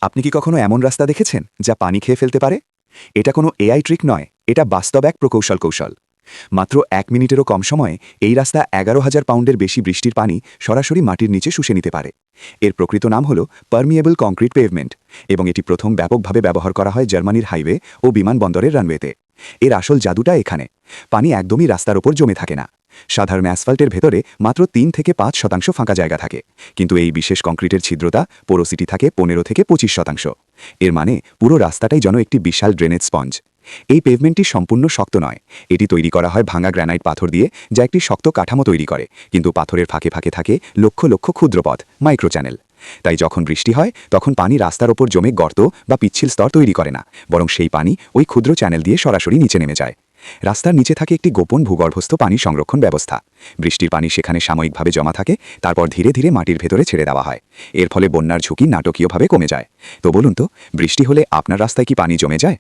আপনি কি কখনো এমন রাস্তা দেখেছেন যা পানি খেয়ে ফেলতে পারে? এটা কোনো এআই ট্রিক নয়, এটা বাস্তব এক কৌশল। মাত্র ১ মিনিটেরও কম সময়ে এই রাস্তা ১১,০০০ পাউন্ডের বেশি বৃষ্টির পানি সরাসরি মাটির নিচে শুষে নিতে পারে। এর প্রকৃত নাম হল পারমিয়েবল কংক্রিট পেভমেন্ট এবং এটি প্রথম ব্যাপকভাবে ব্যবহার করা হয় জার্মানির হাইওয়ে ও বিমানবন্দরের রানওয়েতে। এর আসল জাদুটা এখানে। পানি একদমই রাস্তার ওপর জমে থাকে না। সাধারণ অ্যাসফল্টের ভেতরে মাত্র ৩ থেকে ৫% ফাঁকা জায়গা থাকে, কিন্তু এই বিশেষ কংক্রিটের ছিদ্রতা পোরোসিটি থাকে ১৫ থেকে ২৫%। এর মানে পুরো রাস্তাটাই যেন একটি বিশাল ড্রেনেজ স্পঞ্জ। এই পেভমেন্টটি সম্পূর্ণ শক্ত নয়, এটি তৈরি করা হয় ভাঙা গ্রানাইট পাথর দিয়ে, যা একটি শক্ত কাঠামো তৈরি করে, কিন্তু পাথরের ফাঁকে ফাঁকে থাকে লক্ষ লক্ষ ক্ষুদ্র পথ, মাইক্রো চ্যানেল। তাই যখন বৃষ্টি হয় তখন পানি রাস্তার ওপর জমে গর্ত বা পিচ্ছিল স্তর তৈরি করে না, বরং সেই পানি ওই ক্ষুদ্র চ্যানেল দিয়ে সরাসরি নিচে নেমে যায়। রাস্তার নিচে থাকে একটি গোপন ভূগর্ভস্থ পানি সংরক্ষণ ব্যবস্থা। বৃষ্টির পানি সেখানে সাময়িকভাবে জমা থাকে, তারপর ধীরে ধীরে মাটির ভেতরে ছেড়ে দেওয়া হয়। এর ফলে বন্যার ঝুঁকি নাটকীয়ভাবে কমে যায়। তো বলুন তো, বৃষ্টি হলে আপনার রাস্তায় কি পানি জমে যায়?